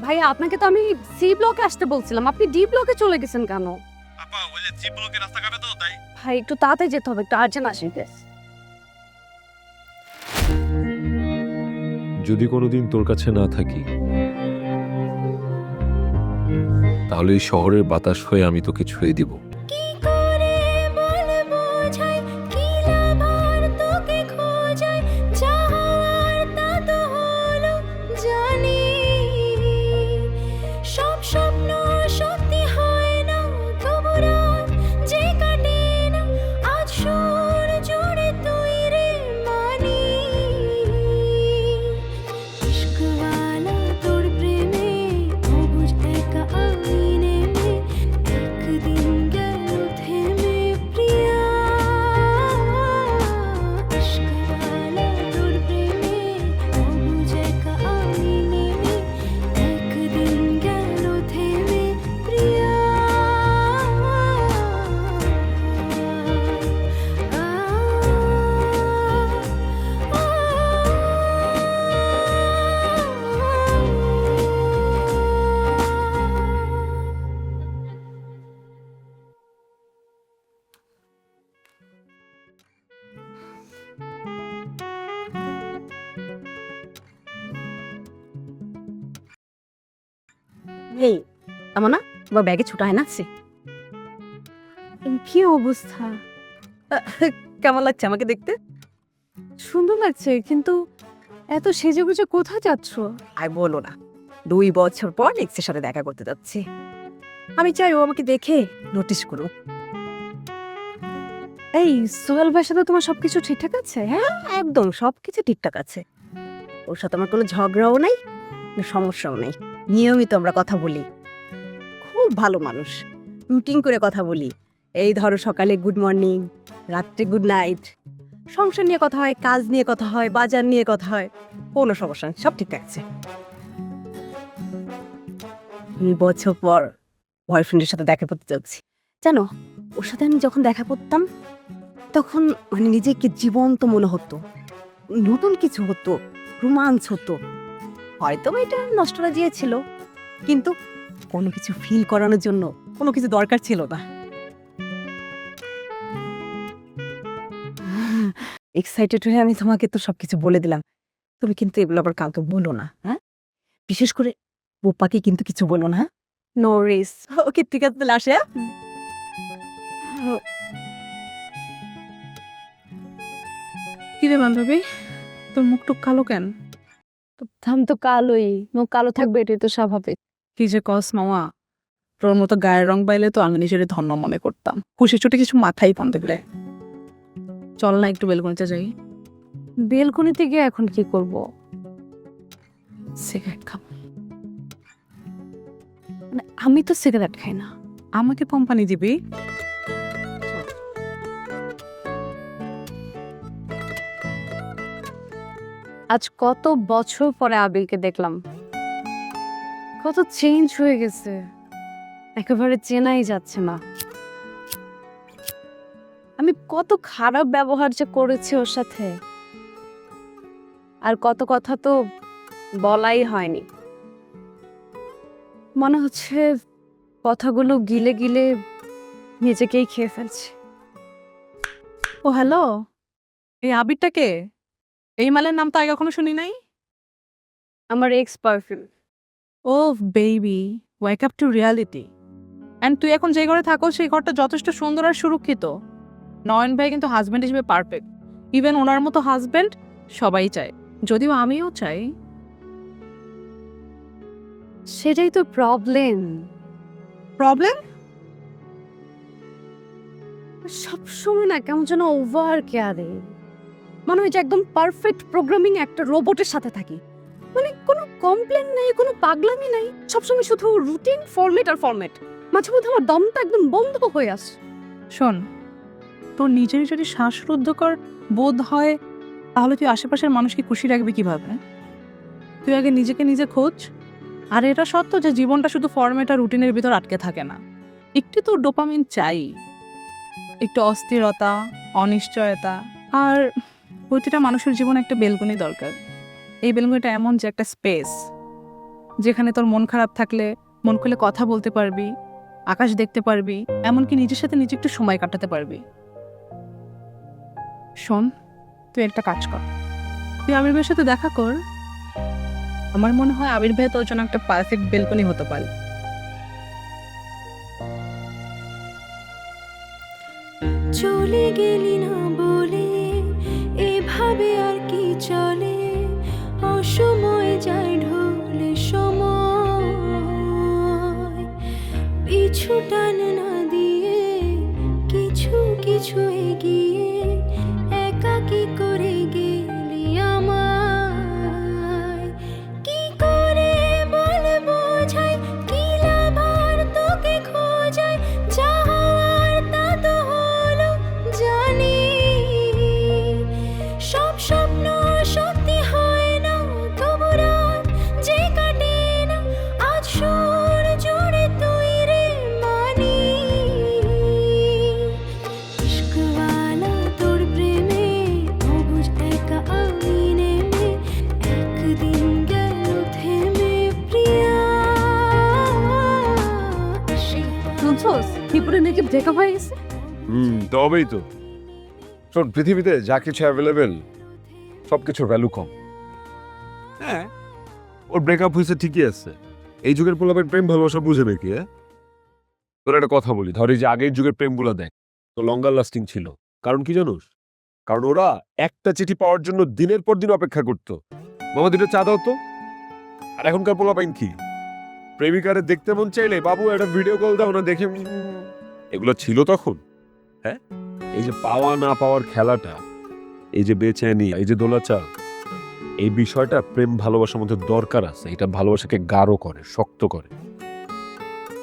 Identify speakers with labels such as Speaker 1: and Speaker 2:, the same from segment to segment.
Speaker 1: ভাই আপনাকে তো আমি সি ব্লকে আসতে বলছিলাম, আপনি ডি ব্লকে চলে গেছেন কেন?
Speaker 2: আপা ওই যে জি ব্লকের রাস্তা কাটে তো তাই।
Speaker 1: ভাই একটু তাড়াতাড়ি যেতে হবে, একটু আর্জেন্ট আসেন প্লিজ।
Speaker 3: যদি কোনোদিন তোর কাছে না থাকি, তাহলে এই শহরের বাতাস হয়ে আমি তোকে ছুঁয়ে দিব।
Speaker 1: এই আমার না তোমার ব্যাগে ছোট হয় না আছে। কি অবস্থা?
Speaker 4: কেমন লাগছে আমাকে দেখতে?
Speaker 1: সুন্দর লাগছে, কিন্তু এত সেজে গুজে কোথায় যাচ্ছ?
Speaker 4: আর বলো না, 2 বছর পর এক্সের সাথে দেখা করতে যাচ্ছি। আমি চাই ও আমাকে দেখে নোটিস করুক।
Speaker 1: এই সোহেল ভাইয়ের সাথে তোমার সবকিছু ঠিকঠাক আছে? হ্যাঁ,
Speaker 4: একদম সবকিছু ঠিকঠাক আছে। ওর সাথে আমার কোনো ঝগড়াও নাই, কোনো সমস্যাও নেই। নিয়মিত আমরা কথা বলি, খুব ভালো মানুষ। রুটিন করে কথা বলি। এই ধরো সকালে গুড মর্নিং, রাত্রে গুড নাইট। সংসার নিয়ে কথা হয়, কাজ নিয়ে কথা হয়, বাজার নিয়ে কথা হয়। কোনো সমস্যা নেই, সব ঠিকঠাক আছে। 2 বছর পর বয়ফ্রেন্ডের সাথে দেখা করতে যাচ্ছি।
Speaker 1: জানো ওর সাথে আমি যখন দেখা করতাম
Speaker 4: তখন মানে নিজেকে জীবন্ত মনে হতো, নতুন কিছু হতো, রোমাঞ্চ হতো। হয়তো এটা নষ্টরা দিয়েছিল, কিন্তু কোনো কিছু ফিল করানোর জন্য কোনো কিছু দরকার ছিল না। এক্সাইটেড হয়ে আমি তোমাকে তো সবকিছু বলে দিলাম। তুমি কিন্তু এগুলো আবার কাউকে বলো না, হ্যাঁ? বিশেষ করে বোপাকে কিন্তু কিছু বলো না, হ্যাঁ?
Speaker 1: নো রিস।
Speaker 4: ওকে, ঠিক আছে, তাহলে আসে।
Speaker 5: কি রে বান্ধবী, তোর মুখ টুক কালো কেন?
Speaker 1: থাম তো, কালোই মুখ কালো থাকবে, এটাই তো স্বাভাবিক।
Speaker 5: কি যে কস মামা, তোর মতো গায়ের রং পাইলে তো আমি নিজের ধন্য মনে করতাম। খুশি ছুটি কিছু মাথায় পান দেখলে। চল না একটু বেলকনিতে যাই,
Speaker 1: বেলকনিতে গিয়ে এখন কি করব?
Speaker 5: সিগারেট খাব।
Speaker 1: মানে আমি তো সিগারেট খাই না।
Speaker 5: আমাকে কোম্পানি দিবি?
Speaker 1: আজ কত বছর পরে আবিরকে দেখলাম, কত চেঞ্জ হয়ে গেছে, একেবারে চেনাই যাচ্ছে না। আমি কত খারাপ ব্যবহার যে করেছি ওর সাথে, আর কত কথা তো বলাই হয়নি। মনে হচ্ছে কথাগুলো গিলে গিলে নিজেকেই খেয়ে ফেলছি।
Speaker 5: ও হ্যালো, এই আবিরটা কে? এই মালের নাম তো আগে কখনো শুনি নাই।
Speaker 1: আমার ex perfume.
Speaker 5: Oh baby, wake up to reality. And তুই এখন যে ঘরে থাকো সেই ঘরটা যথেষ্ট সুন্দর আর সুরক্ষিত। নয়ন ভাই কিন্তু হাজব্যান্ড হিসেবে পারফেক্ট। ইভেন ওনার মতো হাজব্যান্ড সবাই চায়, যদিও আমিও চাই।
Speaker 1: সেটাই তো প্রবলেম।
Speaker 5: প্রবলেম?
Speaker 1: সবসময় না কেমন যেন ওভার কেয়ারে, মনে হয় যে একদম পারফেক্ট প্রোগ্রামিং একটা রোবটের সাথে থাকি। মানে কোনো কমপ্লেন নেই, কোনো পাগলামি নাই, সবসময় শুধু রুটিন, ফরম্যাট আর ফরম্যাট। মাঝে মধ্যে আমার দমটা একদম বন্ধ হয়ে আসে।
Speaker 5: শোন, তোর নিজের যদি শ্বাসরুদ্ধকর বোধ হয়, তাহলে তুই আশেপাশের মানুষকে খুশি রাখবি কিভাবে? তুই আগে নিজেকে নিজে খোঁজ। আর এটা সত্য যে জীবনটা শুধু ফরম্যাট আর রুটিনের ভিতর আটকে থাকে না। একটু তো ডোপামিন চাই, একটু অস্থিরতা, অনিশ্চয়তা। আর প্রতিটা মানুষের জীবনে একটা বেলকনি দরকার। এই বেলকনিটা এমন যে একটা স্পেস যেখানে তোর মন খারাপ থাকলে মন খুলে কথা বলতে পারবি, আকাশ দেখতে পারবি, এমনকি নিজের সাথে নিজে একটু সময় কাটাতে পারবি। শোন, তুই একটা কাজ কর, তুই আবির ভাইয়ের সাথে দেখা কর। আমার মনে হয় আবির ভাই তোর জন্য একটা পারফেক্ট বেলকনি হতে পারে।
Speaker 6: চলে গেলি না বলে এভাবে আর কি চলে, অসময় যায় ঢলে সময়, পিছু টান না দিয়ে কিছু কিছু এগিয়ে একাকি করে গেলি আমায়। কি করে বলে বোঝাই, কি লাভ আর তোকে খোঁজাই, যা হওয়ার তা তো হলো জানি। সব স্বপ্ন সত্যি হয় না, তবু রাত যে কাটে না, আজ সুর জুড়ে তুই রে মানি। ইশকওয়ালা তোর প্রেমে অবুঝ একা আমি নেমে, একদিন গেল থেমে প্রিয়া।
Speaker 1: শুনছোস ত্রিপুরে নাকি ব্রেকআপ হয়ে গেছে?
Speaker 3: তবেই তো। শোন, পৃথিবীতে যা কিছু অ্যাভেলেবেল সবকিছুর ভ্যালু কম। হ্যাঁ, ওর ব্রেকআপ হয়েছে ঠিকই আছে। এই যুগের পোলাপের প্রেম ভালোবাসা বুঝে নাকি? তোর একটা কথা বলি, ধর এই যে আগের যুগের প্রেমগুলো দেখ, তো লঙ্গার লাস্টিং ছিল। কারণ কি জানোস? কারণ ওরা একটা চিঠি পাওয়ার জন্য দিনের পর দিন অপেক্ষা করতো। মামা দুটো চা দাও তো। আর এখনকার পোলাপাইন কি, প্রেমিকারে দেখতে মন চাইলে বাবু একটা ভিডিও কল দাও না, দেখে এগুলো ছিল তখন। হ্যাঁ, এই যে পাওয়া না পাওয়ার খেলাটা, এই যে বেচেনি, এই যে দোলাচাল, এই বিষয়টা প্রেম ভালোবাসার মধ্যে দরকার আছে। এটা ভালোবাসাকে গাঢ় করে, শক্ত করে।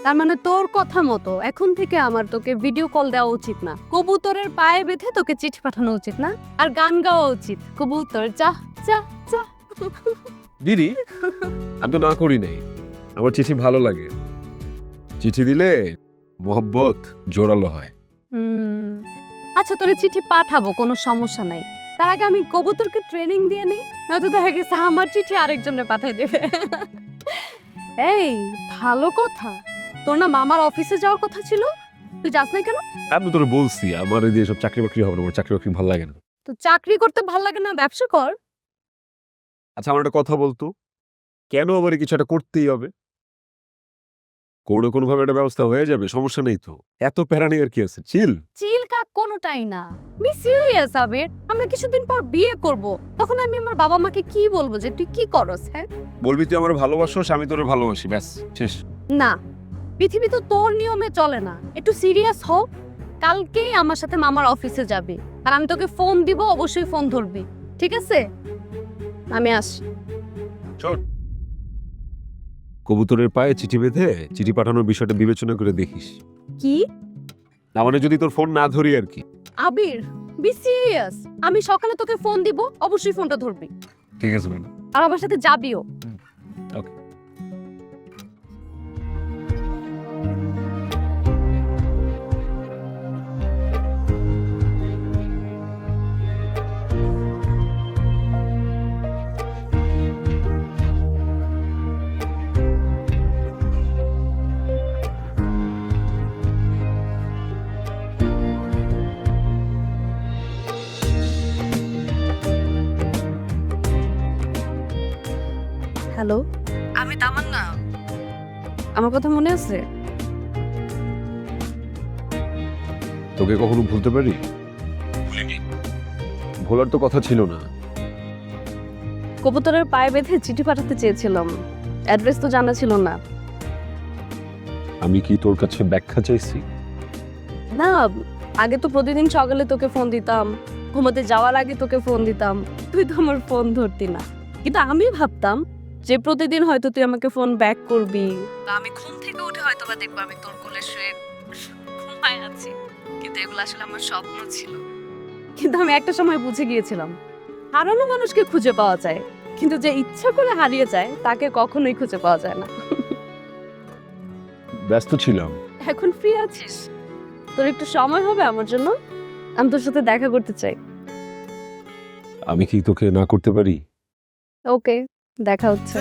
Speaker 1: তার মানে তোর কথা মতো এখন থেকে আমার তোকে ভিডিও কল দেওয়া উচিত না, কবুতরের পায়ে বেঁধে তোকে চিঠি পাঠানো উচিত না, আর গান গাওয়া উচিত, কবুতর যা যা যা।
Speaker 3: দিদি, আমি তো না করি নাই, আমার চিঠি ভালো লাগে। চিঠি দিলে মোহব্বত জোরালো হয়।
Speaker 1: আচ্ছা, তোরে চিঠি পাঠাবো, কোনো সমস্যা নাই। তার আগে আমি কবুতরকে ট্রেনিং দিয়ে নিই, নয়তো দেখা গেছে আমার চিঠি আরেকজনের পাঠিয়ে দেবে। এই ভালো কথা, তোর না মামার অফিসে যাওয়ার কথা ছিল, তুই যাস না কেন?
Speaker 3: আমি তোর বলছি আমার এই দিয়ে সব চাকরি বাকরি হবে না, আমার চাকরি বাকরি ভালো লাগে না।
Speaker 1: তো চাকরি করতে ভাল লাগে না, ব্যবসা কর।
Speaker 3: আচ্ছা, আমার একটা কথা বলতো, কেন আমার কিছু একটা করতেই হবে? কোনো ভাবে একটা ব্যবস্থা হয়ে যাবে, সমস্যা নেই তো। এত প্যারা নেই আর কি আছে, চিল।
Speaker 1: চিল কাক কোনোটাই না, বি সিরিয়াস আবির। আমরা কিছুদিন পর বিয়ে করব, তখন আমি আমার বাবা মাকে কি বলবো যে তুই কি করস? হ্যাঁ,
Speaker 3: বলবি তুই আমার ভালোবাসোস, আমি তোর ভালোবাসি, ব্যাস শেষ।
Speaker 1: না, পৃথিবী তো তোর নিয়মে চলে না। একটু সিরিয়াস হও। কালকেই আমার সাথে মামার অফিসে যাবি, আর আমি তোকে ফোন দিব, অবশ্যই ফোন ধরবি, ঠিক আছে? আমি আসি।
Speaker 3: চল। কবুতরের পায়ে চিঠি বেঁধে চিঠি পাঠানোর বিষয়টা বিবেচনা করে দেখিস।
Speaker 1: কি?
Speaker 3: না মানে যদি তোর ফোন না ধরি আর কি।
Speaker 1: আবির, বি সিরিয়াস। আমি সকালে তোকে ফোন দিব, অবশ্যই ফোনটা ধরবি,
Speaker 3: ঠিক আছে ম্যাডাম।
Speaker 1: আর আমার সাথে যাবিও।
Speaker 3: ওকে।
Speaker 1: হ্যালো, আমি তামান্না। আমার কথা মনে আছে?
Speaker 3: তোকে কখনো ভুলতে পারি? ভোলার তো কথা ছিল না।
Speaker 1: কবুতরের পায়ে বেঁধে চিঠি পাঠাতে চেয়েছিলাম, অ্যাড্রেস তো জানা ছিল না।
Speaker 3: আমি কি তোর কাছে ব্যাখ্যা চাইছি?
Speaker 1: না, আগে তো প্রতিদিন সকালে তোকে ফোন দিতাম, ঘুমাতে যাওয়ার আগে তোকে ফোন দিতাম, তুই তো আমার ফোন ধরতি না। কিন্তু আমি ভাবতাম যে প্রতিদিন হয়তো তুই আমাকে ফোন ব্যাক করবি, বা আমি ঘুম থেকে উঠে হয়তো বা দেখবো আমি তোর কোলে শুয়ে ঘুমায় আছি। কিন্তু এগুলো আসলে আমার স্বপ্ন ছিল। কিন্তু আমি একটা সময় বুঝে গিয়েছিলাম, হারানো মানুষকে খুঁজে পাওয়া যায়, কিন্তু যে ইচ্ছা করে হারিয়ে যায় তাকে কখনোই খুঁজে পাওয়া যায় না।
Speaker 3: ব্যস্ত ছিলাম।
Speaker 1: এখন ফ্রি আছিস? তোর একটু সময় হবে আমার জন্য? আমি তোর সাথে দেখা করতে চাই।
Speaker 3: আমি কি তোকে না করতে পারি?
Speaker 1: ওকে, দেখা হচ্ছে।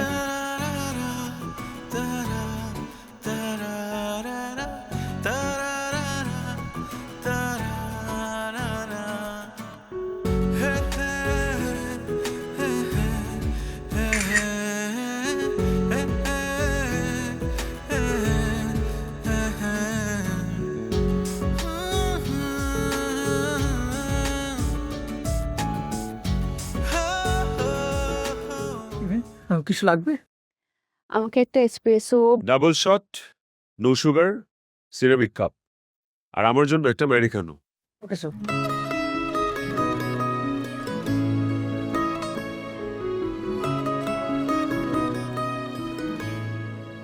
Speaker 5: কিছু লাগবে?
Speaker 1: আমাকে একটা espresso.
Speaker 3: Double shot, no sugar, ceramic cup. আর আমার জন্য একটা আমেরিকানো।
Speaker 5: Okay sir.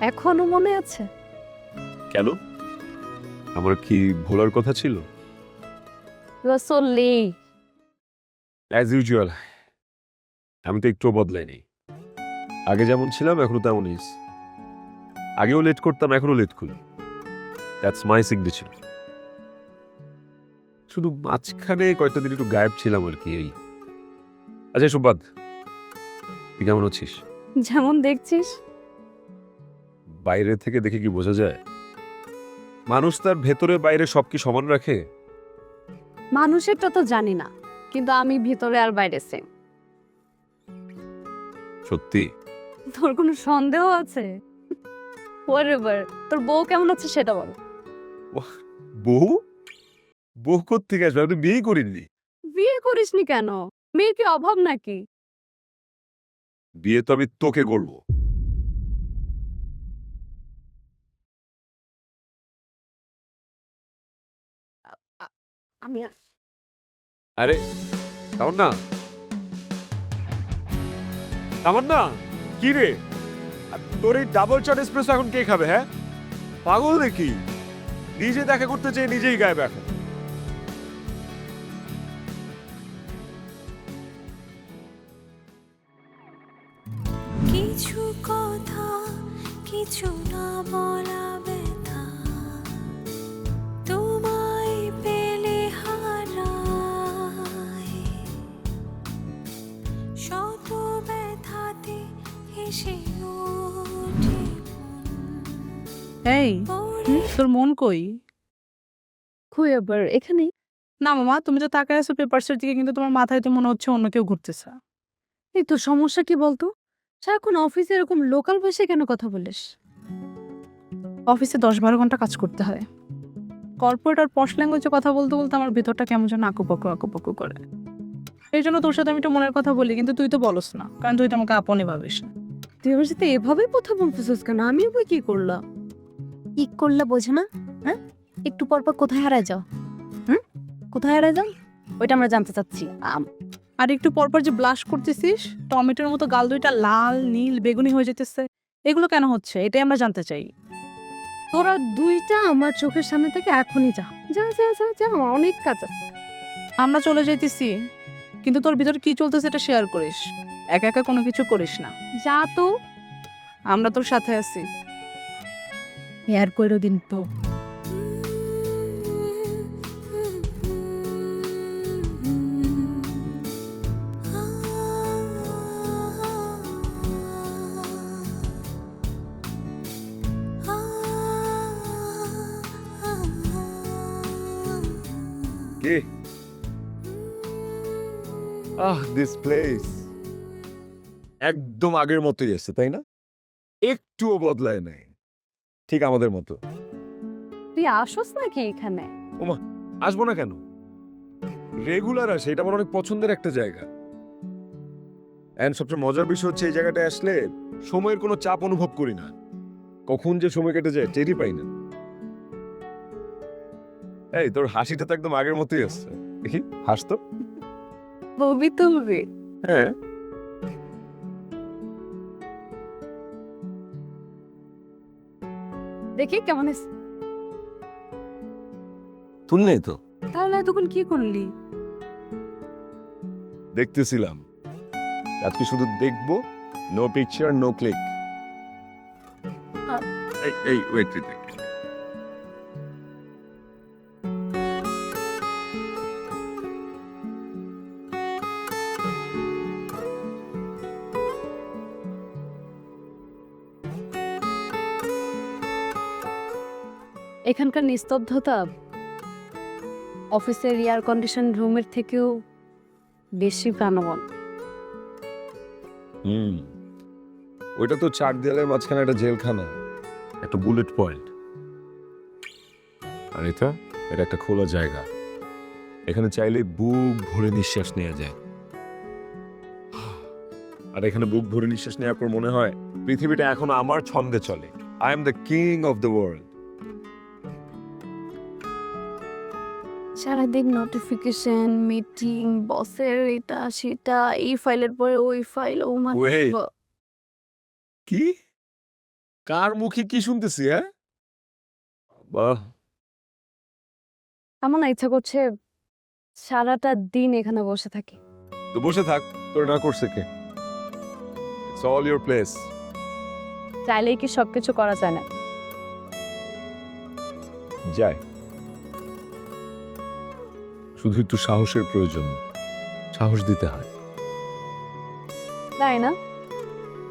Speaker 1: এখনো মনে আছে?
Speaker 3: কেন? আমার কি ভোলার কথা ছিল?
Speaker 1: You are so late.
Speaker 3: As usual, আমি তো একটু বদলাইনি। আগে যেমন ছিলাম এখনো তেমনই। আগেও লেট করতাম, এখনো লেট করি। That's my signature. শুধু মাঝখানে কয়েকটা দিন একটু গায়েব ছিলাম আর কি, এই। আচ্ছা এসব বাদ, তুই কেমন আছিস?
Speaker 1: যেমন দেখছিস।
Speaker 3: বাইরে থেকে দেখে কি বোঝা যায়? মানুষ তার ভেতরে বাইরে সব কি সমান রাখে?
Speaker 1: মানুষেরটা তো জানি না, কিন্তু আমি ভিতরে আর বাইরে সেম।
Speaker 3: সত্যি?
Speaker 1: তোর কোনো সন্দেহ আছে? Whatever, তোর বউ কেমন আছে সেটা বল।
Speaker 3: বউ? বউ কোত্থেকে আসবে? আমি তো বিয়েই করিনি।
Speaker 1: বিয়ে করিসনি কেন? মেয়ের কি অভাব নাকি?
Speaker 3: বিয়ে তো আমি তোকে করবো।
Speaker 1: আমি
Speaker 3: আরে তামান্না, তামান্না, কি রে? তোর এই ডাবল শট এসপ্রেসো এখন কে খাবে? হ্যাঁ, পাগল নাকি? নিজে দেখা করতে চেয়ে নিজেই গায়েব এখন।
Speaker 6: কিছু কথা কিছু না বলা ব্যথা তোমায় পেলে হারায় শত ব্যথাতে হেসে ওঠে
Speaker 5: এই, তোর মন কই?
Speaker 1: কই আবার এখানে?
Speaker 5: না মামা, তুমি তো তাকায় আছো পেপারসের দিকে, কিন্তু তোমার মাথায় তো মনে হচ্ছে অন্য কেউ ঘুরতেছে।
Speaker 1: এই তো সমস্যা কি বলতো? সারাক্ষণ অফিসে এরকম লোকাল ভাষায় কেন কথা বলিস?
Speaker 5: অফিসে 10-12 ঘন্টা কাজ করতে হয়। কর্পোরেট আর পশ ল্যাঙ্গুয়েজে কথা বলতে বলতে আমার ভেতরটা কেমন যেন আঁকুপাকু করে। এই জন্য তোর সাথে আমি একটু মনের কথা বলি, কিন্তু তুই তো বলস না, কারণ তুই তো আমাকে আপনই ভাবিস না।
Speaker 1: তুই আমার সাথে এভাবে কথা বলতেছিস কেন? আমি আবার কি করলাম?
Speaker 4: কি করলে বোঝো না? হ্যাঁ, একটু পর পর কোথায় হারায় যাও? কোথায় হারায় যাও ওইটা আমরা জানতে চাচ্ছি।
Speaker 5: আর একটু পরপর যে ব্লাশ করতেছিস, টমেটোর মতো গাল দুইটা লাল নীল বেগুনি হয়ে যেতেছে, এগুলো কেন হচ্ছে এটাই আমরা জানতে চাই।
Speaker 1: তোরা দুইটা আমার চোখের সামনে থেকে এখনই যা যা যা যা যা, আমার অনেক কাজ আছে।
Speaker 5: আমরা চলে যাইতেছি, কিন্তু তোর ভিতরে কি চলতেছে এটা শেয়ার করিস, একা একা কোনো কিছু করিস না।
Speaker 1: যা তো।
Speaker 5: আমরা তোর সাথে আছি।
Speaker 4: হেয়ার কইরো দিন তো।
Speaker 3: কে? দিস প্লেস একদম আগের মতোই আছে, তাই না? একটুও বদলায় নাই, ঠিক আমাদের মতো।
Speaker 1: তুই আসোস নাকি এখানে?
Speaker 3: আসবো না কেন? রেগুলার আসে, এটা আমার অনেক পছন্দের একটা জায়গা। এন্ড সবচেয়ে মজার বিষয় হচ্ছে এই জায়গাটায় আসলে সময়ের কোনো চাপ অনুভব করি না। কখন যে সময় কেটে যায় টেরই পাই না। এই তোর হাসিটা তো একদম আগের মতোই আসছে, দেখি হাস তো।
Speaker 1: ববি তুলবি?
Speaker 3: হ্যাঁ,
Speaker 1: দেখি কেমন আছে।
Speaker 3: তুল নেই তো।
Speaker 1: তাহলে এতক্ষণ কি করলি?
Speaker 3: দেখতেছিলাম, আজকে শুধু দেখবো, নো পিকচার নো ক্লিক। এই ওয়েট ওয়েট।
Speaker 1: এখানকার নিস্তব্ধতা অফিসের এয়ার কন্ডিশন রুমের থেকেও বেশি প্রাণবন্ত।
Speaker 3: ওইটা তো 4 দেয়ালের মাঝখানে একটা জেলখানা, একটা বুলেট পয়েন্ট। আর এটা একটা খোলা জায়গা, এখানে চাইলে বুক ভরে নিঃশ্বাস নেওয়া যায়। আর এখানে বুক ভরে নিঃশ্বাস নেওয়ার পর মনে হয় পৃথিবীটা এখন আমার ছন্দে চলে। I am the king of the world.
Speaker 1: সারাদিন নোটিফিকেশন, মিটিং, বসের এটা সেটা, এই ফাইলের পরে ওই ফাইল, ও মা
Speaker 3: Wait. কি? কার মুখে কি শুনতেছি? হ্যাঁ, বাহ,
Speaker 1: আমার না ইচ্ছা করছে সারাটা দিন এখানে বসে থাকি।
Speaker 3: তো বসে থাক, তোর না করছে কে? It's all your place.
Speaker 1: চাইলেই কি সবকিছু করা যায় না?
Speaker 3: যায়, শুধু একটু সাহসের প্রয়োজন। সাহস দিতে হয়।
Speaker 1: তাই না?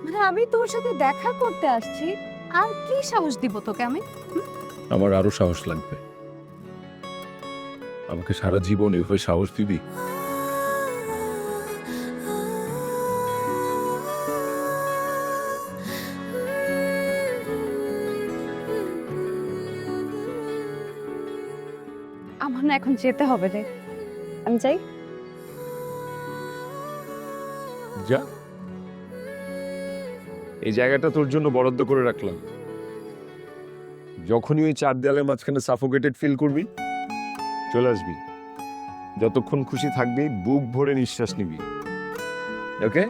Speaker 1: মানে আমি তোর সাথে দেখা করতে আসছি, আর কি সাহস দিব তোকে আমি?
Speaker 3: আমার আরো সাহস লাগবে। আমাকে সারা জীবন এভাবে সাহস দিবি?
Speaker 1: আমার না এখন যেতে হবে রে, আমি যাই।
Speaker 3: যা, এই জায়গাটা তোর জন্য বরাদ্দ করে রাখলাম। যখনই ওই চার দেয়ালের মাঝখানে সাফোকেটেড ফিল করবি, চলে আসবি। যতক্ষণ খুশি থাকবি, বুক ভরে নিঃশ্বাস নিবি। ওকে,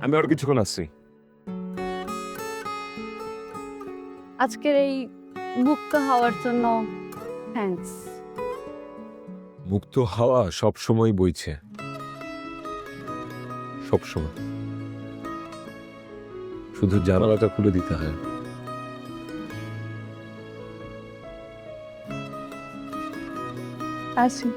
Speaker 3: আমি আর কিছুক্ষণ আসছি।
Speaker 1: আজকের এই মুক্ত হওয়ার জন্য থ্যাঙ্কস।
Speaker 3: মুক্ত হাওয়া সব সময় বইছে, সব সময়। শুধু জানালাটা খুলে দিতে হয়।
Speaker 1: আসি।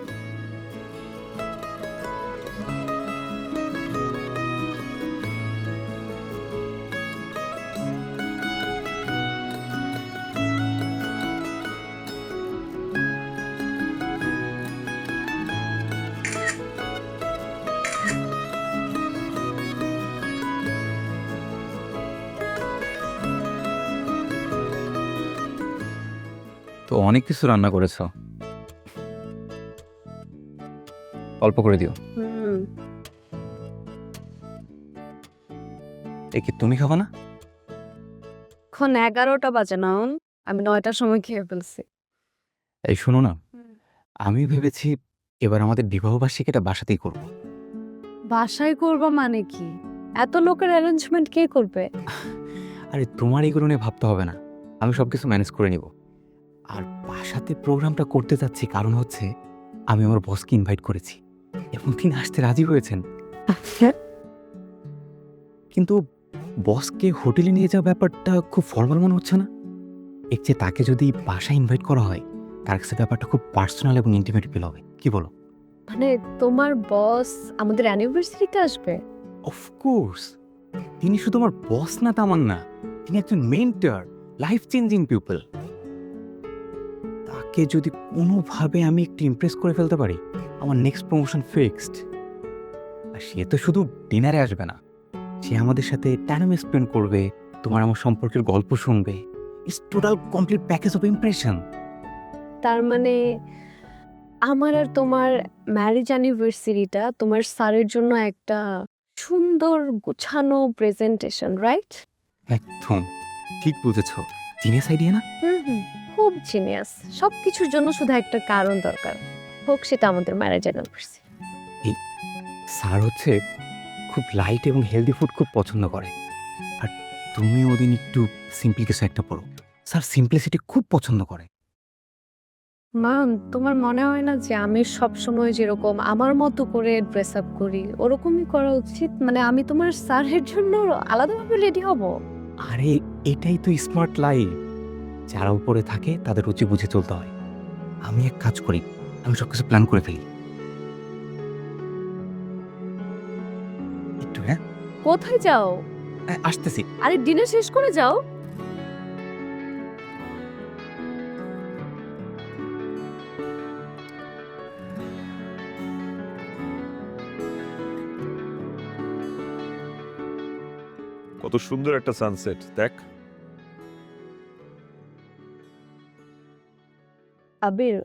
Speaker 7: তো অনেক কিছু রান্না করেছো, অল্প করে দিও। এ কি তুমি খাবো না?
Speaker 1: এখন 11টা বাজে না, আমি 9টার সময় খেয়ে ফেলছি।
Speaker 7: এই শোনো না, আমি ভেবেছি এবার আমাদের বিবাহবার্ষিকীটা বাসাতেই করব।
Speaker 1: বাসায় করবা মানে কি? এত লোকের অ্যারেঞ্জমেন্ট কে করবে?
Speaker 7: আরে তোমার এইগুলো নিয়ে ভাবতে হবে না, আমি সব কিছু ম্যানেজ করে নিব। আর বাসাতে প্রোগ্রামটা করতে যাচ্ছি কারণ হচ্ছে আমি আমার বসকে ইনভাইট করেছি এবং তিনি আসতে রাজি হয়েছেন। কিন্তু বসকে হোটেলে নিয়ে যাওয়া ব্যাপারটা খুব ফর্মাল মনে হচ্ছে না? এর চেয়ে তাকে যদি বাসায় ইনভাইট করা হয়, তার কাছে ব্যাপারটা খুব পার্সোনাল এবং ইন্টিমেট ফিল হবে। কি বলো?
Speaker 1: মানে তোমার বস আমাদের অ্যানিভার্সারিতে আসবে?
Speaker 7: অফকোর্স, তিনি শুধু আমার বস না, তামান্না, তিনি একজন মেন্টর, লাইফ চেঞ্জিং পিপল। তাকে যদি কোনোভাবে আমি একটু ইমপ্রেস করে ফেলতে পারি, আমার নেক্সট প্রমোশন ফিক্সড। আর সে তো শুধু ডিনারে আসবে না, সে আমাদের সাথে টাইম স্পেন্ড করবে, তোমার আমার সম্পর্কের গল্প শুনবে। It's total complete package of impression.
Speaker 1: তার মানে আমার আর তোমার ম্যারেজ অ্যানিভার্সারিটা তোমার স্যারের জন্য একটা সুন্দর গোছানো প্রেজেন্টেশন, রাইট?
Speaker 7: একদম ঠিক বুঝেছ, জিনিয়াস আইডিয়া না?
Speaker 1: খুব জিনিয়াস। সবকিছুর জন্য শুধু একটা কারণ দরকার, হোক সেটা আমাদের ম্যারেজ অ্যানিভার্সারি।
Speaker 7: স্যার হচ্ছে খুব লাইট এবং হেলদি ফুড খুব পছন্দ করে, আর তুমি ওদিন একটু সিম্পল কিছু একটা পড়ো। স্যার সিম্পলিসিটি খুব পছন্দ করে।
Speaker 1: মা, তোমার মনে হয় না যে আমি সব সময় যেরকম আমার মতো করে ড্রেস আপ করি ওরকমই করা উচিত? মানে আমি তোমার স্যারের জন্য আলাদাভাবে রেডি হব?
Speaker 7: আরে এটাই তো স্মার্ট লাইফ, যারা উপরে থাকে তাদের রুচি বুঝে চলতে হয়। আমি এক কাজ করি, আমি সব কিছু প্ল্যান করে ফেলি একটু। হ্যাঁ,
Speaker 1: কোথায় যাও?
Speaker 7: আসতেছি।
Speaker 1: আরে ডিনার শেষ করে যাও।
Speaker 3: কত সুন্দর একটা সানসেট দেখ।
Speaker 1: আবির,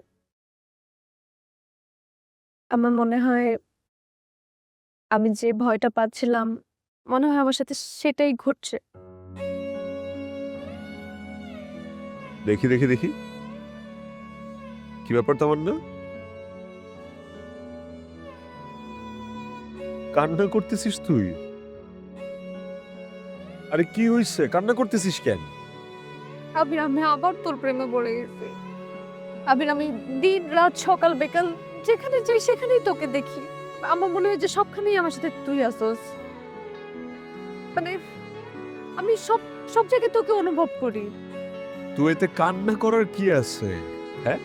Speaker 1: আমার মনে হয় আমি যে ভয়টা পাচ্ছিলাম মনে হয় আমার সাথে সেটাই ঘটছে।
Speaker 3: দেখি দেখি দেখি, কি ব্যাপার তোমার না? কান্না করতেছিস তুই? আরে কি হইছে, কান্না করতেছিস কেন?
Speaker 1: আবির, আমি আবার তোর প্রেমে পড়ে গেছি। আবির, আমি দিন রাত সকাল বিকাল যেখানে যাই সেখানেই তোকে দেখি। আমার মনে হয় যে সবখানেই আমার সাথে তুই আসোস। মানে আমি সব সব জায়গায় তোকে অনুভব করি।
Speaker 3: তুই এতে কান্না করার কি আছে? হ্যাঁ,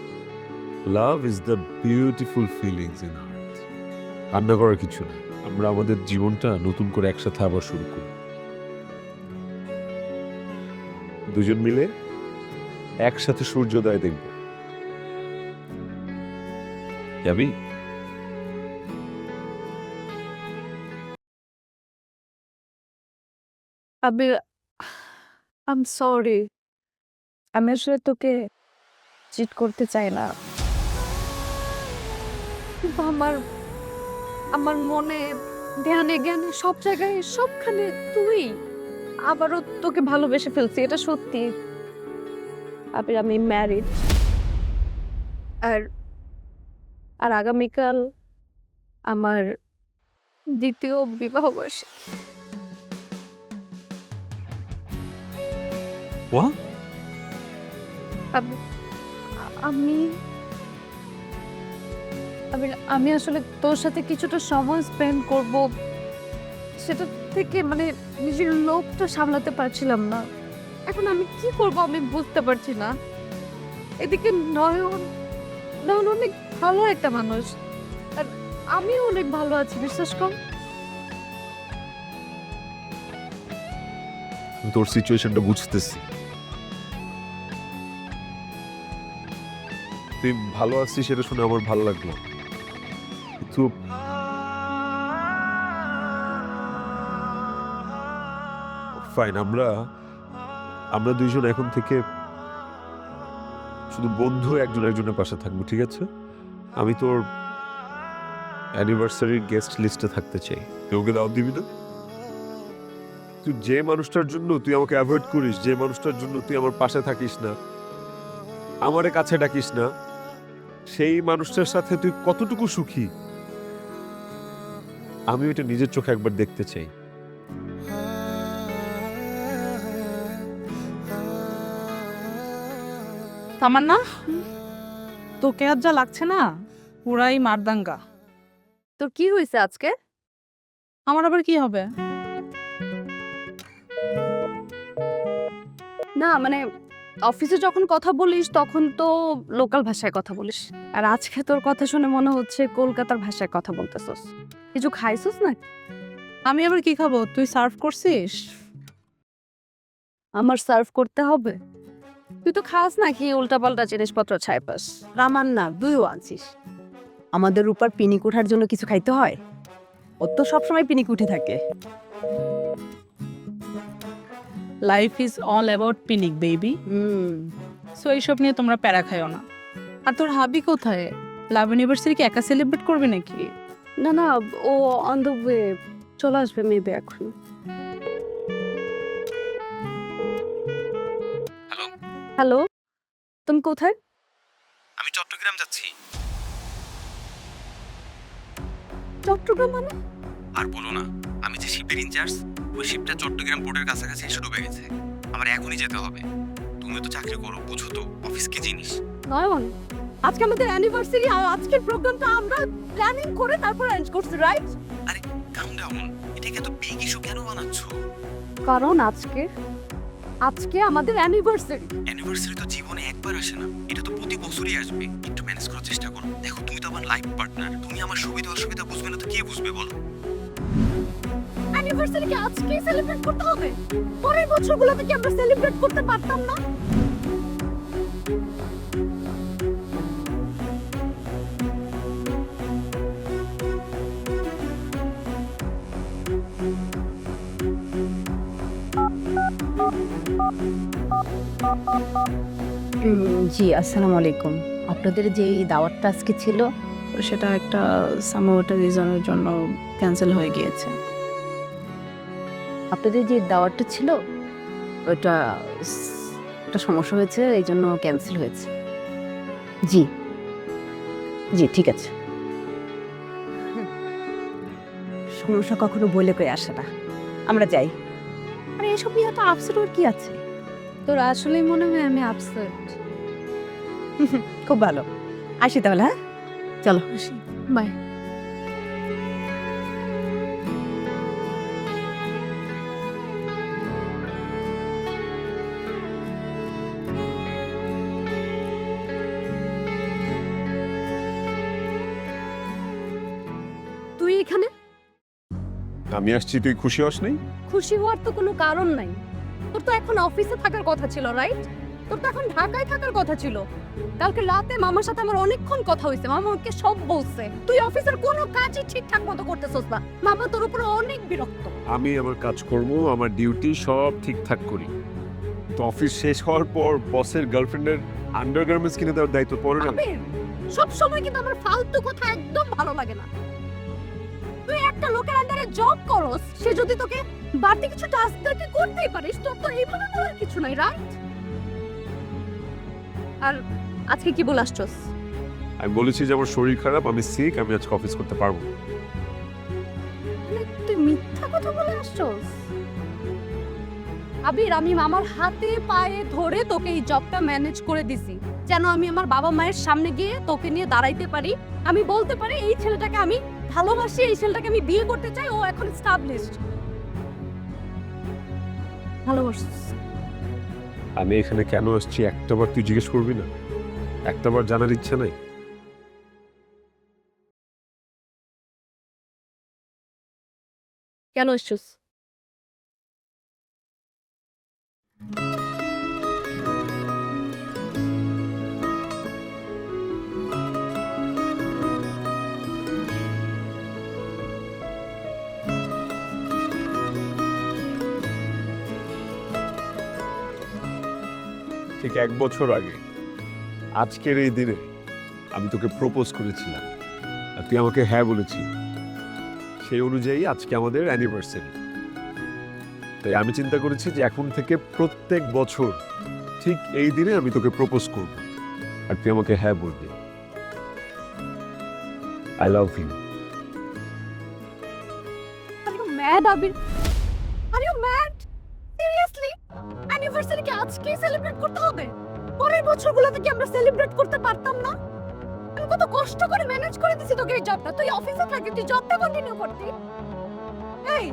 Speaker 3: love is the beautiful feelings in heart. কান্না করার কিছু না, আমরা আমাদের জীবনটা নতুন করে একসাথে আবার শুরু করি, দুজন মিলে একসাথে সূর্যোদয় দেখব। যাবি?
Speaker 1: আবির, আই এম সরি। আমি আসলে তোকে চিট করতে চাই না, কিন্তু আমার আমার মনে ধ্যানে জ্ঞানে সব জায়গায় সবখানে তুই। আবারও তোকে ভালোবেসে ফেলছি, এটা সত্যি। আবির, আমি ম্যারিড, আর আর আগামীকাল আমার দ্বিতীয় বিবাহ বার্ষিকী।
Speaker 3: What?
Speaker 1: আমি আমি আসলে তোর সাথে কিছুটা সময় স্পেন্ড করব, সেটা থেকে মানে নিজের লোভটা সামলাতে পারছিলাম না। এখন আমি কি করব আমি বুঝতে পারছি না। এদিকে নয়ন নয়ন অনেক ভালো একটা মানুষ, আর আমিও অনেক ভালো আছি, বিশ্বাস কর।
Speaker 3: তোর সিচুয়েশনটা বুঝতেছি, তুই ভালো আছিস সেটা শুনে আমার ভালো লাগলো, কিন্তু ফাইন, আমরা দুইজন এখন থেকে শুধু বন্ধু, একজন একজনের পাশে থাকবো, ঠিক আছে? আমি তোর অ্যানিভার্সারির গেস্ট লিস্টে থাকতে চাই। তুই ওকে দাওয়াত দিবি না? তুই যে মানুষটার জন্য তুই আমাকে অ্যাভয়েড করিস, যে মানুষটার জন্য তুই আমার পাশে থাকিস না, আমারে কাছে ডাকিস না, সেই মানুষটার সাথে তুই কতটুকু সুখী আমি এটা নিজের চোখে একবার দেখতে চাই।
Speaker 5: তামান্না, তোকে আর যা লাগছে না পুরাই মারদাঙ্গা।
Speaker 1: তোর কি হয়েছে আজকে?
Speaker 5: আমার আবার কি হবে?
Speaker 1: না মানে অফিসে যখন কথা বলিস তখন তো লোকাল ভাষায় কথা বলিস, আর আজকে তোর কথা শুনে মনে হচ্ছে কলকাতার ভাষায় কথা বলতেছস। কিছু খাইছস না?
Speaker 5: আমি আবার কি খাবো? তুই সার্ভ করছিস?
Speaker 1: আমার সার্ভ করতে হবে? তুই তো খাস না কি উল্টাপাল্টা জিনিসপত্র ছাইপাস।
Speaker 4: রামান না, দুইও আনছিস। আমাদের রূপার পিনিক ওঠার জন্য কিছু খাইতে হয়? ওর তো সবসময় পিনিক উঠে থাকে।
Speaker 5: লাইফ ইজ অল অ্যাবাউট পিনিক বেবি। সো এইসব নিয়ে তোমরা প্যারা খাইও না। আর তোর হাবি কোথায়? লাভ অ্যানিভার্সারি কি একা সেলিব্রেট করবে নাকি?
Speaker 1: না না, ও অন দ্য ওয়ে, চলে আসবে মেবি এখন।
Speaker 7: হ্যালো,
Speaker 1: হ্যালো, তুমি কোথায়?
Speaker 7: আমি চট্টগ্রাম যাচ্ছি।
Speaker 1: চট্টগ্রাম মানে?
Speaker 7: আর বলো না, আমি যে শিপের ইনচার্জ, ওই শিপটা চট্টগ্রাম পোর্টের কাছাকাছি এসে ডুবে গেছে। আমার এখনই যেতে হবে। তুমি তো চাকরি করো, বুঝো তো অফিস কি জিনিস।
Speaker 1: নয়ন, আজকে আমাদের অ্যানিভার্সারি, আর আজকের প্রোগ্রামটা আমরা প্ল্যানিং করে তারপর অ্যারেঞ্জ করছি, রাইট?
Speaker 7: আরে কাম ডাউন, এটাকে এত বিগ ইস্যু কেন বানাচ্ছো?
Speaker 1: কারণ আজকে আমাদের অ্যানিভার্সারি।
Speaker 7: অ্যানিভার্সারি তো জীবনে একবার আসে না, এটা তো প্রতি বছরই আসবে। একটু ম্যানেজ করার চেষ্টা করো। দেখো, তুমি তো আমার লাইফ পার্টনার, তুমি আমার সুবিধা অসুবিধা বুঝবে না তো কে বুঝবে বলো?
Speaker 1: অ্যানিভার্সারি কি আজকেই সেলিব্রেট করতে হবে? পরের বছরগুলোতে কি আমরা সেলিব্রেট করতে পারতাম না?
Speaker 4: জি, আসসালামু আলাইকুম। আপনাদের যে এই দাওয়াতটা আজকে ছিল, সেটা একটা সামহাও একটা রিজনের জন্য
Speaker 5: ক্যান্সেল হয়ে গিয়েছে।
Speaker 1: আপনাদের যে দাওয়াতটা ছিল ওটা একটা সমস্যা হয়েছে, এই জন্য ক্যান্সেল হয়েছে। জি জি ঠিক আছে।
Speaker 4: সমস্যা কখনো বলে কয়ে আসে না, আমরা যাই।
Speaker 1: আরে এসব নিয়ে তো আপসেট ওর কি আছে? তোর আসলেই মনে হয় আমি আপসেট?
Speaker 4: খুব ভালো, আসি তাহলে। হ্যাঁ, চলো।
Speaker 1: বাই। তুই এখানে?
Speaker 3: আমি আসছি, তুই খুশি হস নাই?
Speaker 1: খুশি হওয়ার তো কোনো কারণ নাই। তোর তো এখন অফিসে থাকার কথা ছিল, রাইট? তোর তো এখন ঢাকায় থাকার কথা ছিল। কালকে রাতে মামার সাথে আমার অনেকক্ষণ কথা হয়েছে, মামা আমাকে সব বলছে। তুই অফিসের কোনো কাজই ঠিকঠাক মতো করতেছস না। মামা তোর উপরে অনেক বিরক্ত।
Speaker 3: আমি আমার কাজ করব, আমার ডিউটি সব ঠিকঠাক করি। তো অফিস শেষ হওয়ার পর বসের গার্লফ্রেন্ডের আন্ডারগার্মেন্টস কিনে দেওয়ার দায়িত্ব পড়ে না?
Speaker 1: আবির, সব সময় কিন্তু আমার ফালতু কথা একদম ভালো লাগে না। তুই একটা লোকের আন্ডারে জব করস, সে যদি তোকে বাড়তি কিছু টাস্ক দেয় তুই করতেই পারিস। তোর তো এইভাবে বলার কিছু নাই, রাইট? আর আজকে কি বলে আসছস?
Speaker 3: আমি বলেছি যে আমার শরীর খারাপ, আমি সিক, আমি আজকে অফিস করতে পারবো না।
Speaker 1: তুই মিথ্যা কথা বলে আসছস? আবির, আমি মামার হাতে পায়ে ধরে তোকে এই জবটা ম্যানেজ করে দিছি, যেন আমি আমার বাবা মায়ের সামনে গিয়ে তোকে নিয়ে দাঁড়াইতে পারি। আমি বলতে পারি এই ছেলেটাকে আমি ভালোবাসি, এই ছেলেটাকে আমি বিয়ে করতে চাই, ও এখন এস্টাবলিশড। ভালোবাসিস?
Speaker 3: আমি এখানে কেন আসছি একটাবার তুই জিজ্ঞেস করবি না? একটাবার জানার ইচ্ছা নাই?
Speaker 1: কেন এসছস?
Speaker 3: ঠিক 1 বছর আগে আজকের এই দিনে আমি তোকে প্রপোজ করেছিলাম, আর তুই আমাকে হ্যাঁ বলেছিস। সেই অনুযায়ী আজকে আমাদের অ্যানিভার্সারি। তাই আমি চিন্তা করেছি যে এখন থেকে প্রত্যেক বছর ঠিক এই দিনে আমি তোকে প্রপোজ করব, আর তুই আমাকে হ্যাঁ বলবি। I love you.
Speaker 1: Are you mad, Abir? Are you mad? Seriously? Anniversary কি আজকেই সেলিব্রেট করতে হবে? পরের বছরগুলোতে কি আমরা সেলিব্রেট করতে পারতাম না? আমি কত কষ্ট করে ম্যানেজ করে দিছি তোকে এই জবটা। তুই অফিসে থাকি, তুই জবটা কন্টিনিউ করতি। এই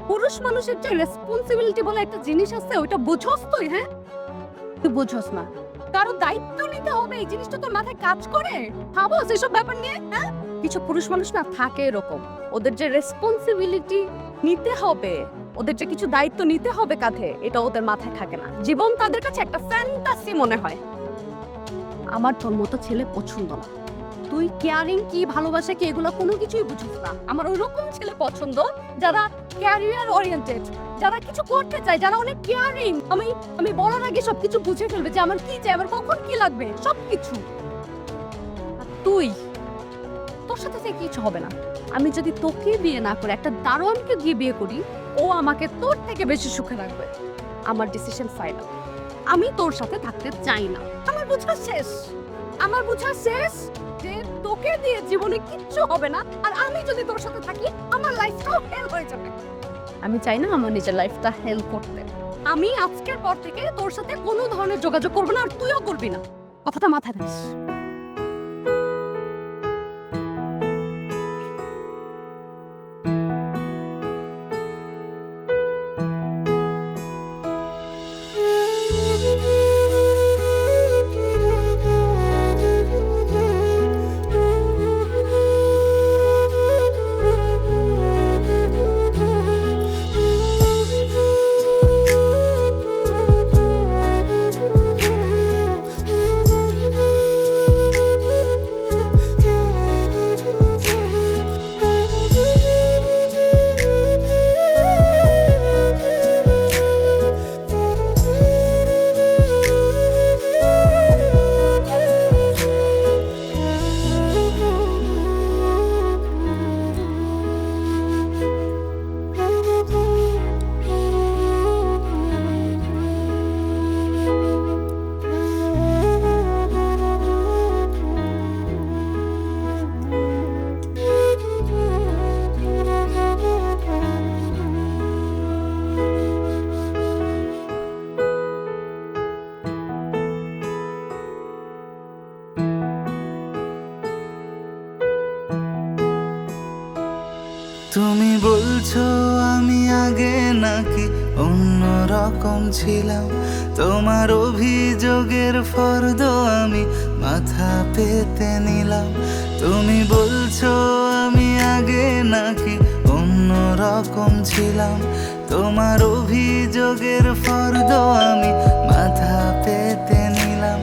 Speaker 1: পুরুষ মানুষের যে রেসপন্সিবিলিটি বলে একটা জিনিস আছে, ওইটা বুঝছস তুই? হ্যাঁ, তুই বুঝছস না। কারো দায়িত্ব নিতে হবে, এই জিনিসটা তোর মাথায় কাজ করে? ভাবো সেসব ব্যাপার নিয়ে। হ্যাঁ, কিছু পুরুষ মানুষ না থাকে এরকম, ওদের যে রেসপন্সিবিলিটি নিতে হবে, ওদের যে কিছু দায়িত্ব নিতে হবে কাঁধে, এটা ওদের মাথায় থাকে না। জীবন তাদের কাছে একটা ফ্যান্টাসি মনে হয়। আমার তোর মতো ছেলে পছন্দ না। তুই কেয়ারিং কি, ভালোবাসা কি, এগুলো কোনো কিছুই বুঝিস না। আমার ওইরকম ছেলে পছন্দ যারা ক্যারিয়ার ওরিয়েন্টেড, যারা কিছু করতে চায়, যারা অনেক কেয়ারিং। আমি বলার আগে সবকিছু বুঝে ফেলবে যে আমার কি চাই, আমার কখন কি লাগবে, সবকিছু। আর তুই, তোর সাথে থেকে কিছু হবে না। আমি যদি তোকে বিয়ে না করে একটা দারোয়ানকে গিয়ে বিয়ে করি, ও আমাকে তোর থেকে বেশি সুখে রাখবে। আমার ডিসিশন ফাইনাল। আমি তোর সাথে থাকতে চাই না। আমার বোঝা শেষ। আমার বোঝা শেষ যে তোকে দিয়ে জীবনে কিচ্ছু হবে না, আর আমি যদি তোর সাথে থাকি আমার লাইফটাও হেল হয়ে যাবে। আমি চাই না আমার নিজের লাইফটা হেল করতে। আমি আজকের পর থেকে তোর সাথে কোনো ধরনের যোগাযোগ করবো না, আর তুইও করবি না। কথাটা মাথায় রাখিস।
Speaker 8: তুমি বলছো আমি আগে নাকি অন্য রকম ছিলাম, তোমার অভিযোগের ফর্দ আমি মাথা পেতে নিলাম। তুমি বলছো আমি আগে নাকি অন্য রকম ছিলাম, তোমার অভিযোগের ফর্দ আমি মাথা পেতে নিলাম।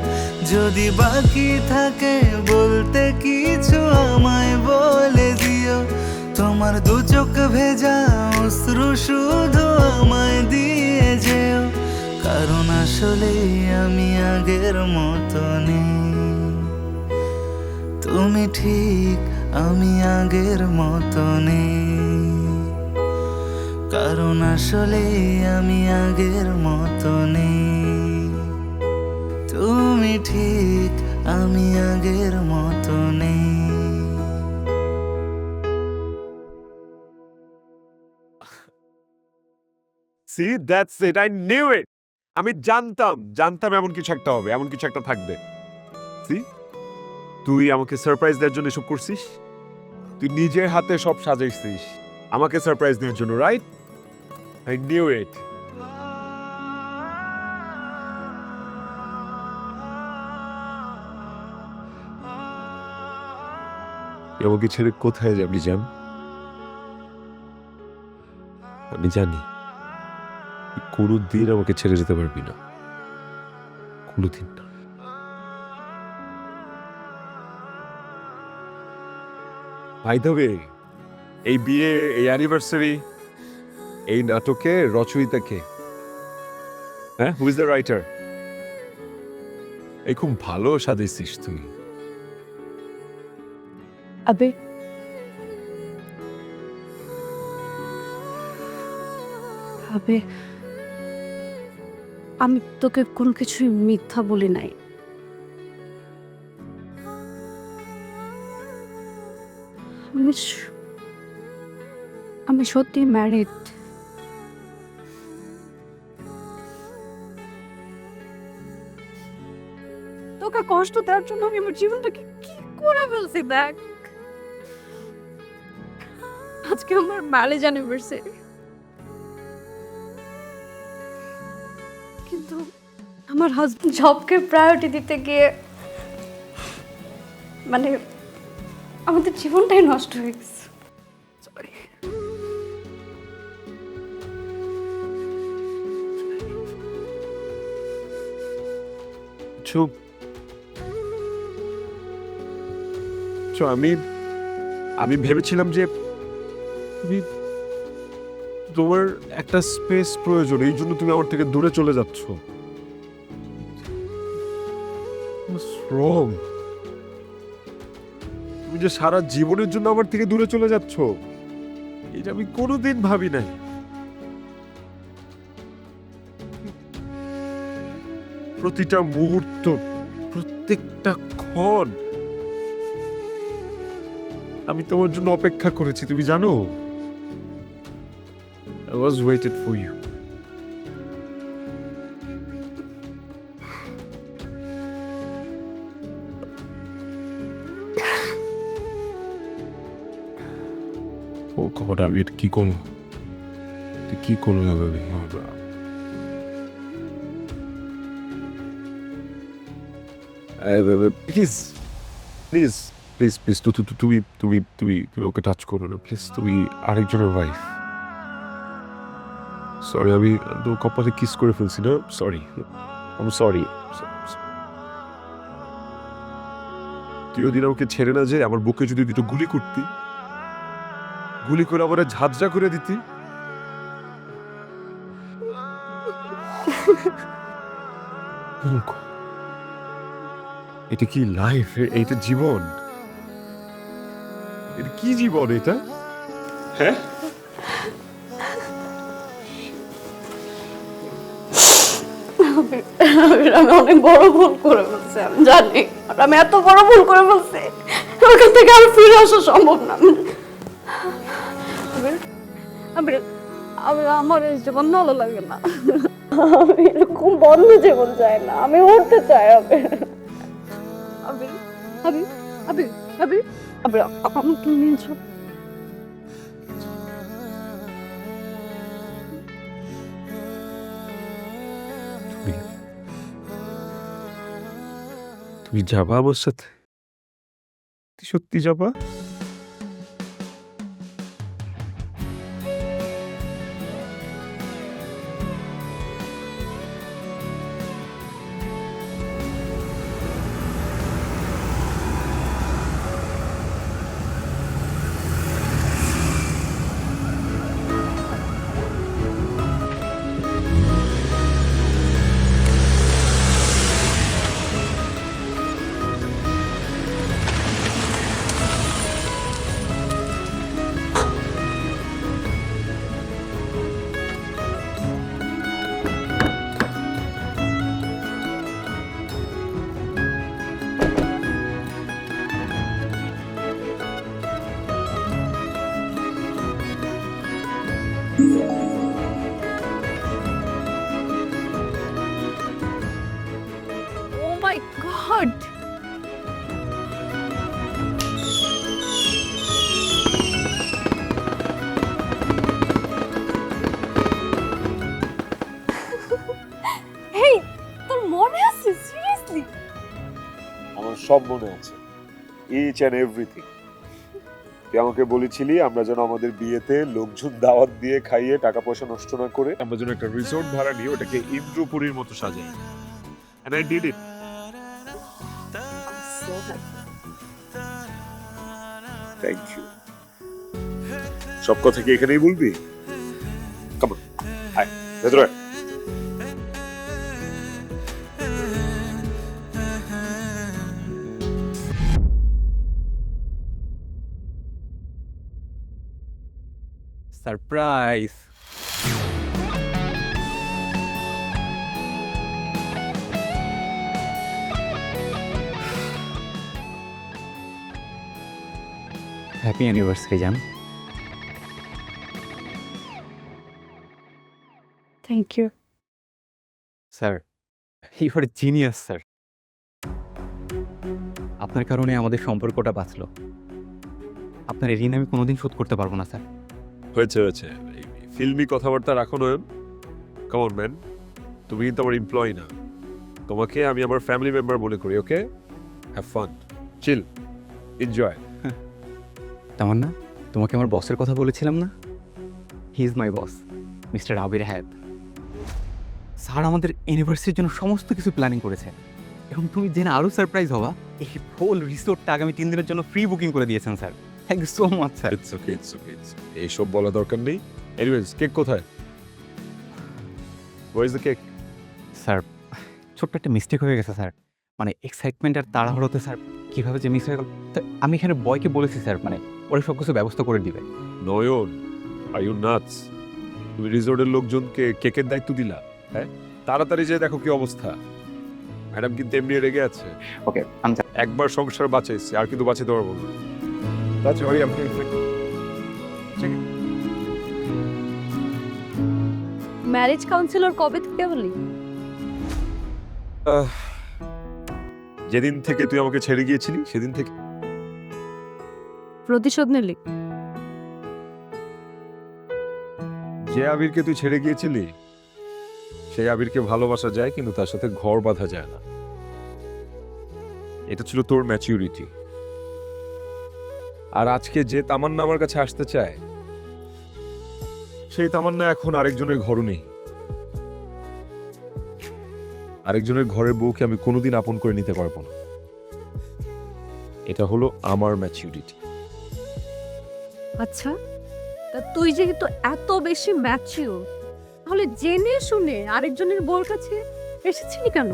Speaker 8: যদি বাকি থাকে বলতে কিছু আমায় বলে দিও, তোমার দু চোখ ভেজা অশ্রু শুধু আমায় দিয়ে যেও, কারণ আসলে আমি আগের মতো নেই। তুমি ঠিক, আমি আগের মতো নেই, কারণ আসলে আমি আগের মতো নেই। তুমি ঠিক, আমি আগের মতো নেই।
Speaker 3: See, that's it. I knew it. আমি জানতাম এমন কিছু একটা হবে, এমন কিছু একটা থাকবে। See? তুই আমাকে সারপ্রাইজ দেওয়ার জন্য এসব করছিস, তুই নিজের হাতে সব সাজাইছিস আমাকে সারপ্রাইজ দেওয়ার জন্য, রাইট? I knew it. আমাকে ছেড়ে কোথায় যাবি জান? আমি জানি কোনোদিন আমাকে ছেড়ে যেতে পারবি না, কোনোদিন না। বাই দ্য ওয়ে, এই বিয়ে, এই অ্যানিভার্সারি, এই নাটকে রচয়িতা কে? হ্যাঁ, হু ইজ দ্য রাইটার? এই খুব ভালো সাজাইছিস তুই।
Speaker 1: আবে আবে আমি তোকে কোনো কিছুই মিথ্যা বলি নাই। আমি সত্যি ম্যারিড। তোকে কষ্ট দেওয়ার জন্য আমি আমার জীবনটাকে কি করে ফেলছি দেখ। আজকে আমার ম্যারেজ অ্যানিভার্সারি, কিন্তু আমার হাজবেন্ড জবকে প্রায়োরিটি দিতে গিয়ে মানে আমাদের জীবনটাই নষ্ট হয়ে গেছে। সরি।
Speaker 3: চুপ। আমি ভেবেছিলাম যে তোমার একটা স্পেস প্রয়োজন, এই জন্য তুমি আমার থেকে দূরে চলে যাচ্ছ। তুমি যে সারা জীবনের জন্য আমার থেকে দূরে চলে যাচ্ছ, এটা আমি কোনোদিন ভাবি নাই। প্রতিটা মুহূর্ত, প্রত্যেকটা ক্ষণ আমি তোমার জন্য অপেক্ষা করেছি, তুমি জানো? I was waiting for you. Oh God, আমি এটা কি করবো? কি করবো এভাবে? প্লিজ প্লিজ প্লিজ প্লিজ তুমি তুমি তুমি তুমি ওকে টাচ করো না প্লিজ। তুমি আরেকজনের ওয়াইফ। সরি, আমি তো কপালে কিস করে ফেলছি না। সরি, আমি সরি। তুই ওদিন আমাকে ছেড়ে না যে আমার বুকে যদি দুটো গুলি করতি, গুলি করে আমার ঝাঁঝরা করে দিতি। এটা কি লাইফ? এটা জীবন? এটা কি জীবন এটা? হ্যাঁ,
Speaker 1: আমি অনেক বড় ভুল করে ফেলছি, আমি জানি। আমি এত বড় ভুল করে ফেলছি, ওখান থেকে আর ফিরে আসা সম্ভব না। আমার এই জীবন ভালো লাগে না। আমি এরকম বন্ধ জীবন চাই না, আমি উঠতে চাই। আমাকে নিয়ে
Speaker 3: তুমি যাবা আমার সাথে? তুই সত্যি যাবা?
Speaker 1: ও মাই গড, হেই, তোর মনে আছে? সিরিয়াসলি?
Speaker 3: আমার সব মনে আছে, ইচ অ্যান্ড এভরিথিং। তুই আমাকে বলেছিলি আমরা যেন আমাদের বিয়েতে লোকজন দাওয়াত দিয়ে খাইয়ে টাকা পয়সা নষ্ট না করে আমরা যেন একটা রিসোর্ট ভাড়া নিয়ে ওটাকে ইন্দ্রপুরীর মতো সাজাই। And I did it. Thank you. সব কথা কি এখানেই বলবি? Come on, আয় ভেতরে আয়।
Speaker 7: সারপ্রাইজ। হ্যাপি অ্যানিভার্সারি জান।
Speaker 1: Thank you.
Speaker 7: Sir, you are genius sir. আপনার কারণে আমাদের সম্পর্কটা বাঁচলো। আপনার এই ঋণ আমি কোনোদিন শোধ করতে পারবো না স্যার।
Speaker 3: হয়েছে হয়েছে, ফিল্মি কথাবার্তা রাখো নয়ন। কাম অন ম্যান, তুমি কিন্তু আমার এমপ্লয়ি না, তোমাকে আমি আমার ফ্যামিলি মেম্বার মনে করি। ওকে, হ্যাভ ফান, চিল, এনজয়।
Speaker 7: তামান্না, তোমাকে আমার বসের কথা বলেছিলাম না? He is my boss, mister আবির হায়াত। স্যার আমাদের অ্যানিভার্সারির জন্য সমস্ত কিছু প্ল্যানিং করেছে এবং তুমি জেনে আরও সারপ্রাইজ হবা, এই হোল রিসোর্টটা আগামী 3 দিনের জন্য ফ্রি বুকিং করে দিয়েছেন sir. Thank you so much sir.
Speaker 3: It's okay, it's okay, এইসব বলা দরকার নেই। এনিওয়েজ, কেক কোথায়? Where is the cake?
Speaker 7: Sir, ছোট্ট একটা মিস্টেক হয়ে গেছে স্যার, মানে এক্সাইটমেন্ট আর তাড়াহুড়োতে স্যার কীভাবে যে মিস হয়ে গেল। আমি এখানে বয়কে বলেছি স্যার, মানে ওরা সব কিছু ব্যবস্থা করে দিবে।
Speaker 3: নয়ন, আর ইউ নাটস? তুমি রিসোর্টের লোকজনকে কেকের দায়িত্ব দিলা? হ্যাঁ, তাড়াতাড়ি যে দেখো কি অবস্থা। ম্যাডাম কিন্তু এমনি রেগে আছে।
Speaker 7: ওকে, আমি
Speaker 3: একবার সংসার বাঁচাইছি, আর কিন্তু বাঁচাতে পারবো না। That's why I'm
Speaker 1: marriage councillor কবে থেকে বলি?
Speaker 3: যেদিন থেকে তুই আমাকে ছেড়ে গিয়েছিলি সেদিন থেকে।
Speaker 1: প্রতিশোধ নিলি?
Speaker 3: যে আবিরকে তুই ছেড়ে গিয়েছিলি সেই আবিরকে ভালোবাসা যায়, কিন্তু তার সাথে ঘর বাঁধা যায় না। এটা ছিল তোর ম্যাচিউরিটি। আর আজকে যে তামান্না আমার কাছে আসতে চায়, সেই তামান্না এখন আরেকজনের ঘরও নেই। আরেকজনের ঘরের বউকে আমি কোনোদিন আপন করে নিতে পারবো না। এটা হলো আমার ম্যাচিউরিটি।
Speaker 1: আচ্ছা, তা তুই যেহেতু এত বেশি ম্যাচিউর, তাহলে জেনে শুনে আরেকজনের বউর কাছে এসেছিলি কেন?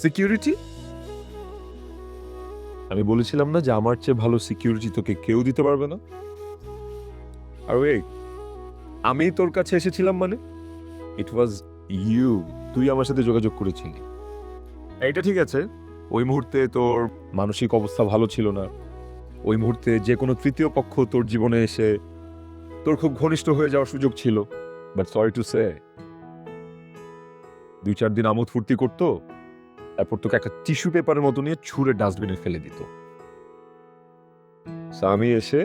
Speaker 3: সিকিউরিটি? আমি বলেছিলাম না যে আমার চেয়ে ভালো সিকিউরিটি তোকে কেউ দিতে পারবে না। আর ওই আমি তোর কাছে এসেছিলাম মানে ইট ওয়াজ ইউ, তুই আমার সাথে যোগাযোগ করেছিলি। এইটা ঠিক আছে, ওই মুহূর্তে তোর মানসিক অবস্থা ভালো ছিল না। ওই মুহূর্তে যে কোনো তৃতীয় পক্ষ তোর জীবনে এসে তোর খুব ঘনিষ্ঠ হয়ে যাওয়ার সুযোগ ছিল। বাট সরি টু সে, 2-4 দিন আমোদ ফুর্তি করতো, তারপর তোকে একটা টিস্যু পেপারের মতো নিয়ে ছুঁড়ে ডাস্টবিনে ফেলে দিত। আমি এসে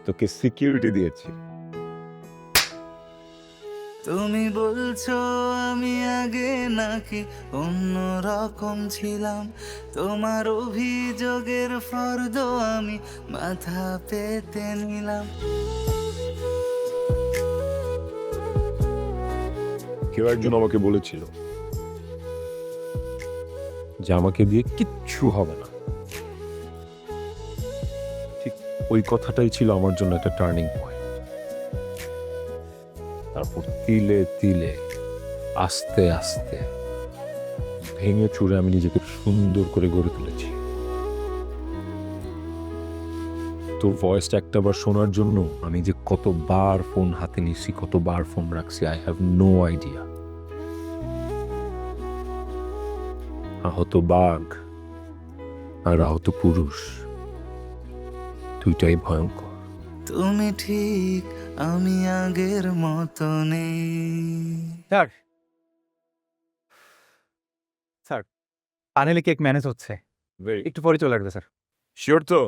Speaker 3: তোকে সিকিউরিটি দিয়েছি।
Speaker 8: তুমি বলছো আমি আগে নাকি অন্য রকম ছিলাম, তোমার অভিযোগের ফর্দ আমি মাথা পেতে নিলাম।
Speaker 3: কেউ একজন আমাকে বলেছিল যে আমাকে দিয়ে কিচ্ছু হবে না। ঠিক ওই কথাটাই ছিল আমার জন্য একটা টার্নিং পয়েন্ট। তারপর তিলে তিলে আস্তে আস্তে ভেঙে চুরে আমি নিজেকে সুন্দর করে গড়ে তুলেছি। তোর ভয়েসটা একটাবার শোনার জন্য আমি যে কতবার ফোন হাতে নিছি, কতবার ফোন রাখছি, আই হ্যাভ নো আইডিয়া। আহত বাঘ আর আহত পুরুষ দুইটাই ভয়ঙ্কর।
Speaker 8: তুমি ঠিক, আমি আগের মতো নেই।
Speaker 7: স্যার স্যার পানেলে কেক ম্যানেজ হচ্ছে, একটু পরে চলে আসবে স্যার।
Speaker 3: শিওর তো?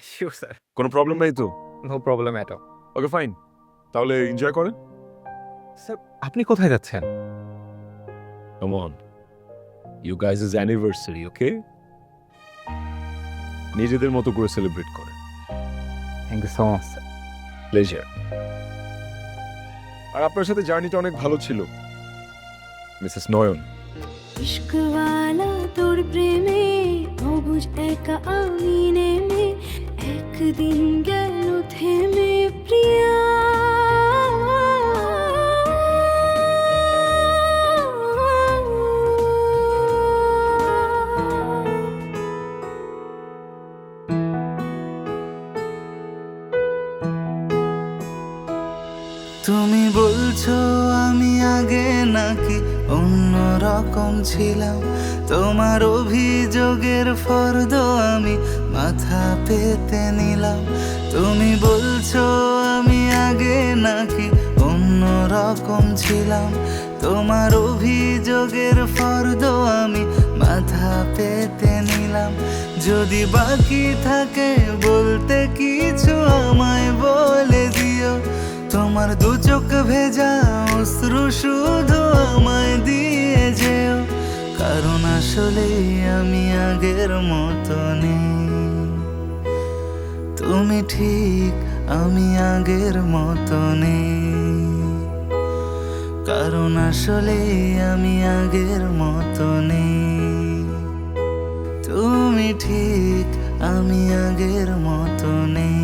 Speaker 7: শিওর স্যার,
Speaker 3: কোনো প্রবলেম নাই তো?
Speaker 7: No problem at all.
Speaker 3: Okay fine, তাহলে এনজয় করেন।
Speaker 7: স্যার আপনি কোথায় যাচ্ছেন?
Speaker 3: Come on, you guys' anniversary, okay? নিজেদের মতো করে সেলিব্রেট করেন।
Speaker 7: Thank you so much sir.
Speaker 3: Pleasure. আর আপনার সাথে জার্নিটা অনেক ভালো ছিল, মিসেস নয়ন।
Speaker 6: ইশকওয়ালা তোর প্রেমে অবুঝ একা আমি নেমে, একদিন গেল থেমে প্রিয়া।
Speaker 8: তুমি বলছো আমি আগে নাকি অন্য রকম ছিলাম, তোমার অভিযোগের ফর্দ আমি মাথা পেতে নিলাম। তুমি বলছো আমি আগে নাকি অন্য রকম ছিলাম, তোমার অভিযোগের ফর্দ আমি মাথা পেতে নিলাম। যদি বাকি থাকে বলতে কিছু আমায় বলে দিও, তোমার দু চোখ ভেজা অশ্রু শুধু আমায় দিয়ে যেও, কারণ আসলে আমি আগের মতো নেই। তুমি ঠিক, আমি আগের মতো নেই, কারণ আসলে আমি আগের মতো নেই। তুমি ঠিক, আমি আগের মতো নেই।